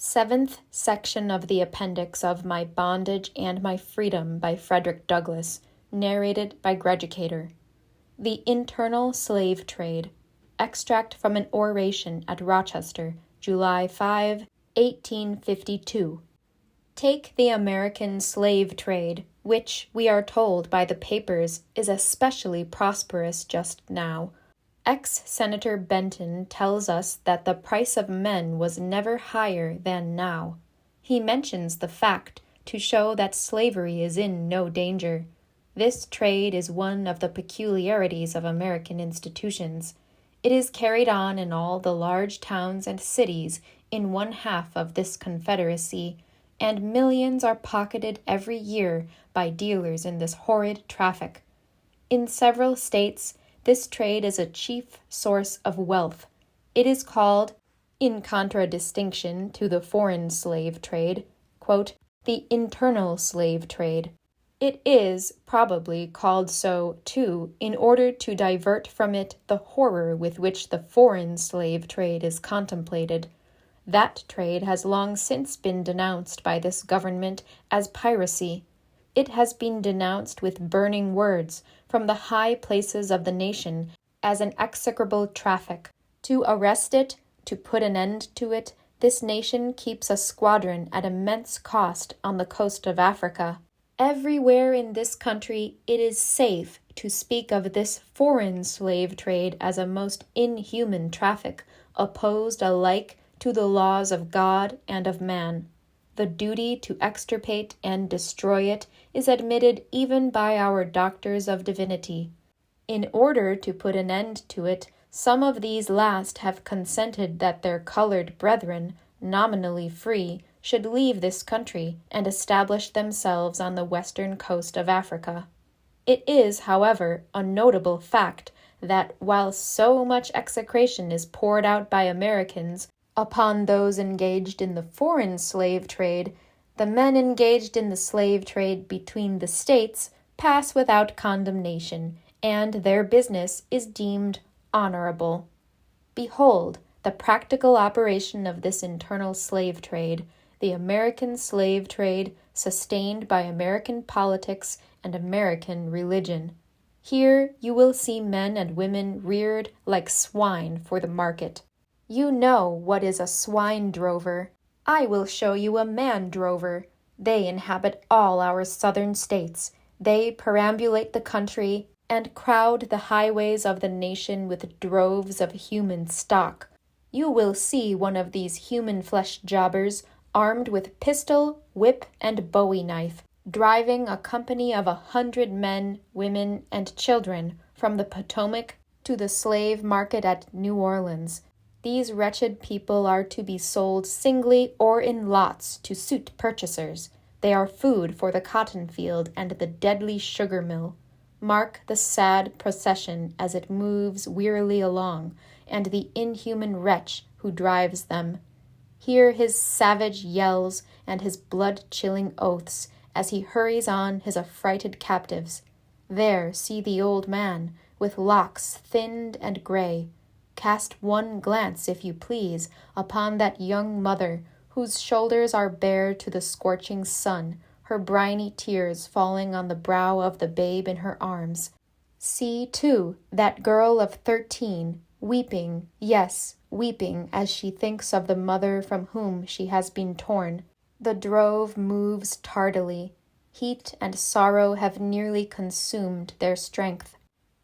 Seventh section of the appendix of My Bondage and My Freedom by Frederick Douglass, narrated by Greducator. The Internal Slave Trade. Extract from an oration at Rochester, July 5, 1852. Take the American slave trade, which, we are told by the papers, is especially prosperous just now. Ex-Senator Benton tells us that the price of men was never higher than now. He mentions the fact to show that slavery is in no danger. This trade is one of the peculiarities of American institutions. It is carried on in all the large towns and cities in one half of this Confederacy, and millions are pocketed every year by dealers in this horrid traffic. In several states, this trade is a chief source of wealth. It is called, in contradistinction to the foreign slave trade, quote, the internal slave trade. It is probably called so, too, in order to divert from it the horror with which the foreign slave trade is contemplated. That trade has long since been denounced by this government as piracy. It has been denounced with burning words from the high places of the nation as an execrable traffic. To arrest it, to put an end to it, this nation keeps a squadron at immense cost on the coast of Africa. Everywhere in this country it is safe to speak of this foreign slave trade as a most inhuman traffic, opposed alike to the laws of God and of man. The duty to extirpate and destroy it is admitted even by our doctors of divinity. In order to put an end to it, some of these last have consented that their colored brethren, nominally free, should leave this country and establish themselves on the western coast of Africa. It is, however, a notable fact that while so much execration is poured out by Americans upon those engaged in the foreign slave trade, the men engaged in the slave trade between the states pass without condemnation, and their business is deemed honorable. Behold the practical operation of this internal slave trade, the American slave trade sustained by American politics and American religion. Here you will see men and women reared like swine for the market. You know what is a swine drover. I will show you a man drover. They inhabit all our southern states. They perambulate the country and crowd the highways of the nation with droves of human stock. You will see one of these human flesh jobbers armed with pistol, whip, and bowie knife, driving a company of 100 men, women, and children from the Potomac to the slave market at New Orleans. These wretched people are to be sold singly or in lots to suit purchasers. They are food for the cotton field and the deadly sugar mill. Mark the sad procession as it moves wearily along, and the inhuman wretch who drives them. Hear his savage yells and his blood-chilling oaths as he hurries on his affrighted captives. There see the old man, with locks thinned and gray. Cast one glance, if you please, upon that young mother, whose shoulders are bare to the scorching sun, her briny tears falling on the brow of the babe in her arms. See, too, that girl of 13, weeping, yes, weeping as she thinks of the mother from whom she has been torn. The drove moves tardily. Heat and sorrow have nearly consumed their strength.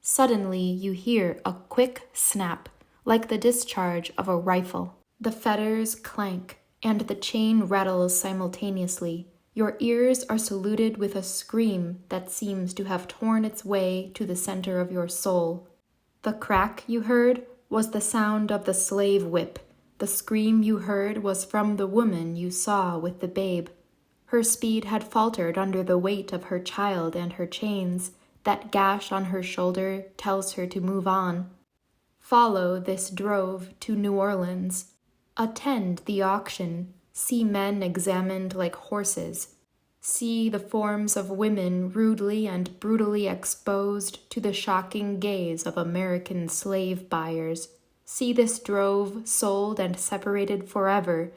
Suddenly you hear a quick snap, like the discharge of a rifle. The fetters clank, and the chain rattles simultaneously. Your ears are saluted with a scream that seems to have torn its way to the center of your soul. The crack you heard was the sound of the slave whip. The scream you heard was from the woman you saw with the babe. Her speed had faltered under the weight of her child and her chains. That gash on her shoulder tells her to move on. Follow this drove to New Orleans. Attend the auction. See men examined like horses. See the forms of women rudely and brutally exposed to the shocking gaze of American slave buyers. See this drove sold and separated forever,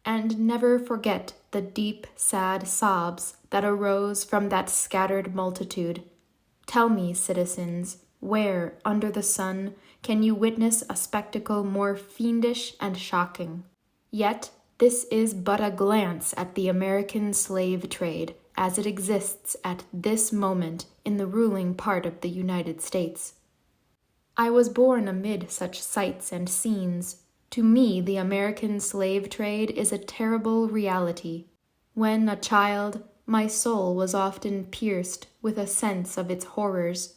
and never forget the deep, sad sobs that arose from that scattered multitude. Tell me, citizens, where, under the sun, can you witness a spectacle more fiendish and shocking? Yet this is but a glance at the American slave trade as it exists at this moment in the ruling part of the United States. I was born amid such sights and scenes. To me, the American slave trade is a terrible reality. When a child, my soul was often pierced with a sense of its horrors.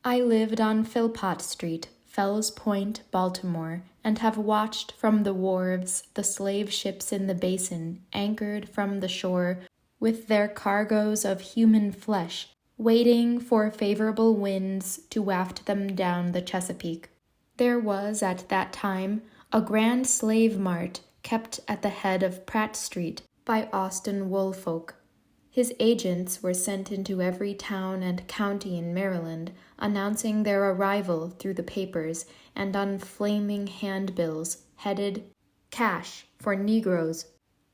I lived on Philpott Street, Fells Point, Baltimore, and have watched from the wharves the slave ships in the basin, anchored from the shore, with their cargoes of human flesh, waiting for favorable winds to waft them down the Chesapeake. There was at that time a grand slave mart kept at the head of Pratt Street by Austin Woolfolk. His agents were sent into every town and county in Maryland, announcing their arrival through the papers and on flaming handbills headed "Cash for Negroes."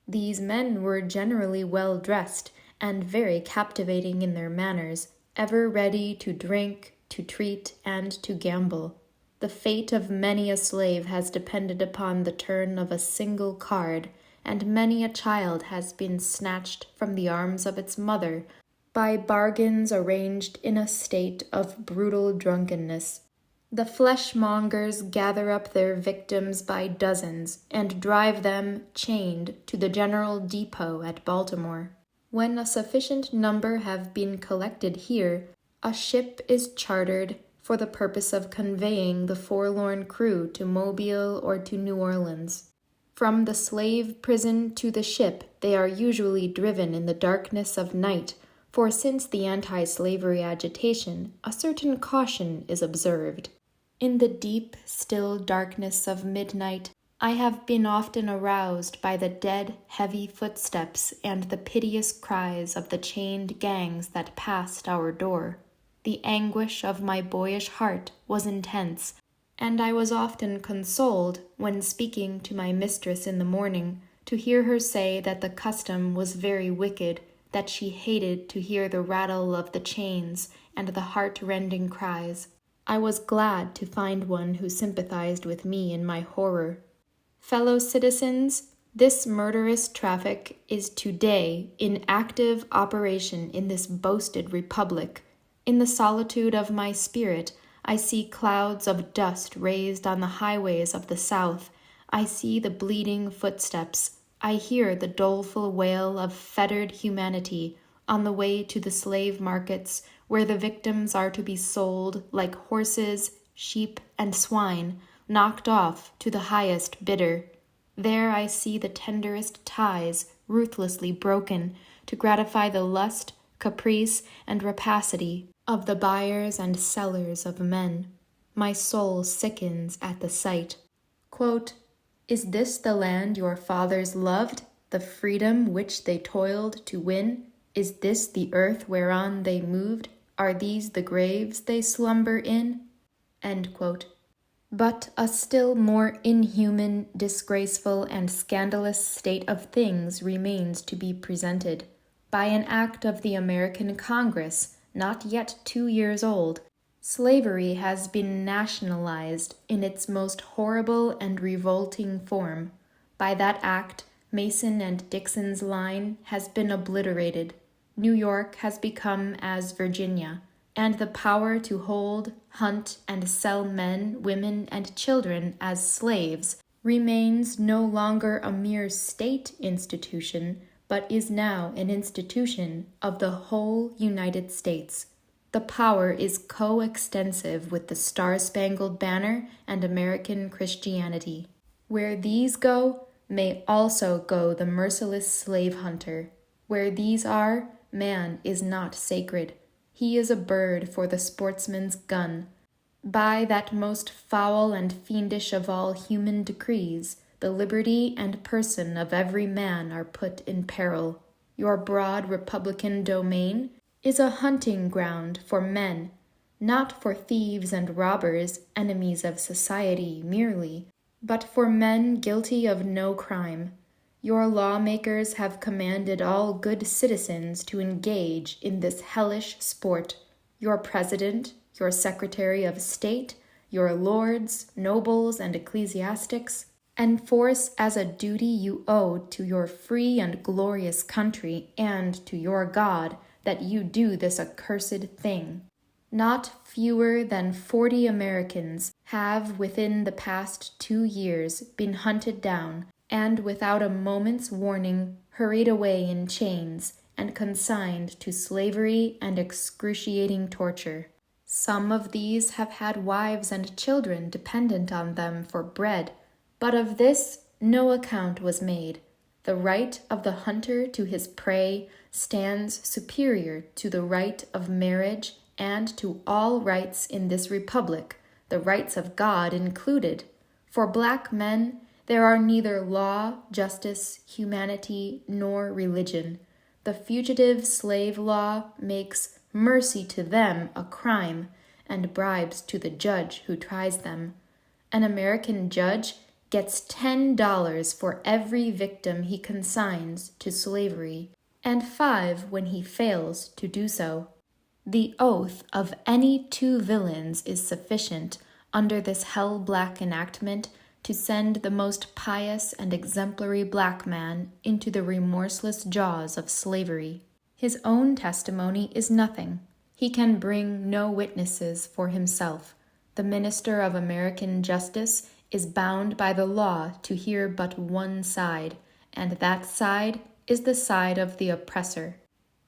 These men were generally well dressed and very captivating in their manners, ever ready to drink, to treat, and to gamble. The fate of many a slave has depended upon the turn of a single card, and many a child has been snatched from the arms of its mother by bargains arranged in a state of brutal drunkenness. The fleshmongers gather up their victims by dozens and drive them, chained, to the General Depot at Baltimore. When a sufficient number have been collected here, a ship is chartered for the purpose of conveying the forlorn crew to Mobile or to New Orleans. From the slave prison to the ship they are usually driven in the darkness of night, for since the anti-slavery agitation, a certain caution is observed. In the deep, still darkness of midnight, I have been often aroused by the dead, heavy footsteps and the piteous cries of the chained gangs that passed our door. The anguish of my boyish heart was intense, and I was often consoled, when speaking to my mistress in the morning, to hear her say that the custom was very wicked, that she hated to hear the rattle of the chains and the heart-rending cries. I was glad to find one who sympathized with me in my horror. Fellow citizens, this murderous traffic is today in active operation in this boasted republic. In the solitude of my spirit, I see clouds of dust raised on the highways of the South. I see the bleeding footsteps. I hear the doleful wail of fettered humanity on the way to the slave markets, where the victims are to be sold like horses, sheep, and swine, knocked off to the highest bidder. There I see the tenderest ties ruthlessly broken to gratify the lust, caprice, and rapacity of the buyers and sellers of men. My soul sickens at the sight. Quote, "Is this the land your fathers loved, the freedom which they toiled to win? Is this the earth whereon they moved? Are these the graves they slumber in?" End quote. But a still more inhuman, disgraceful, and scandalous state of things remains to be presented. By an act of the American Congress, not yet 2 years old, slavery has been nationalized in its most horrible and revolting form. By that act, Mason and Dixon's line has been obliterated. New York has become as Virginia, and the power to hold, hunt, and sell men, women, and children as slaves remains no longer a mere state institution, but is now an institution of the whole United States. The power is coextensive with the Star-Spangled Banner and American Christianity. Where these go, may also go the merciless slave hunter. Where these are, man is not sacred. He is a bird for the sportsman's gun. By that most foul and fiendish of all human decrees, the liberty and person of every man are put in peril. Your broad republican domain is a hunting ground for men, not for thieves and robbers, enemies of society merely, but for men guilty of no crime. Your lawmakers have commanded all good citizens to engage in this hellish sport. Your president, your secretary of state, your lords, nobles, and ecclesiastics, enforce as a duty you owe to your free and glorious country and to your God that you do this accursed thing. Not fewer than 40 Americans have within the past 2 years been hunted down and without a moment's warning hurried away in chains and consigned to slavery and excruciating torture. Some of these have had wives and children dependent on them for bread, but of this no account was made. The right of the hunter to his prey stands superior to the right of marriage and to all rights in this republic, the rights of God included. For black men, there are neither law, justice, humanity, nor religion. The fugitive slave law makes mercy to them a crime, and bribes to the judge who tries them. An American judge gets $10 for every victim he consigns to slavery, and 5 when he fails to do so. The oath of any 2 villains is sufficient, under this hell-black enactment, to send the most pious and exemplary black man into the remorseless jaws of slavery. His own testimony is nothing. He can bring no witnesses for himself. The minister of American justice is bound by the law to hear but one side, and that side is the side of the oppressor.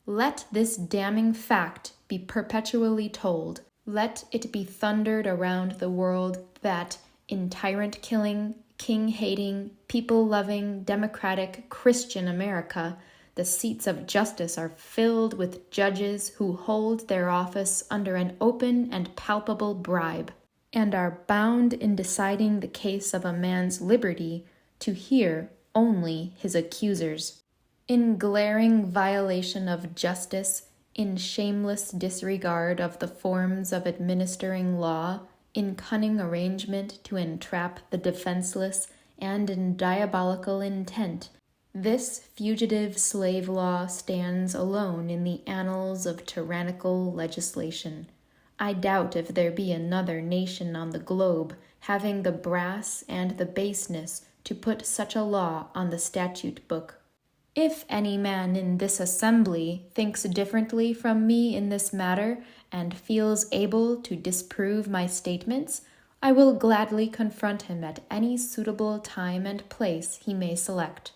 Let this damning fact be perpetually told. Let it be thundered around the world that, in tyrant-killing, king-hating, people-loving, democratic, Christian America, the seats of justice are filled with judges who hold their office under an open and palpable bribe, and are bound in deciding the case of a man's liberty to hear only his accusers. In glaring violation of justice, in shameless disregard of the forms of administering law, in cunning arrangement to entrap the defenseless, and in diabolical intent, this fugitive slave law stands alone in the annals of tyrannical legislation. I doubt if there be another nation on the globe having the brass and the baseness to put such a law on the statute book. If any man in this assembly thinks differently from me in this matter and feels able to disprove my statements, I will gladly confront him at any suitable time and place he may select.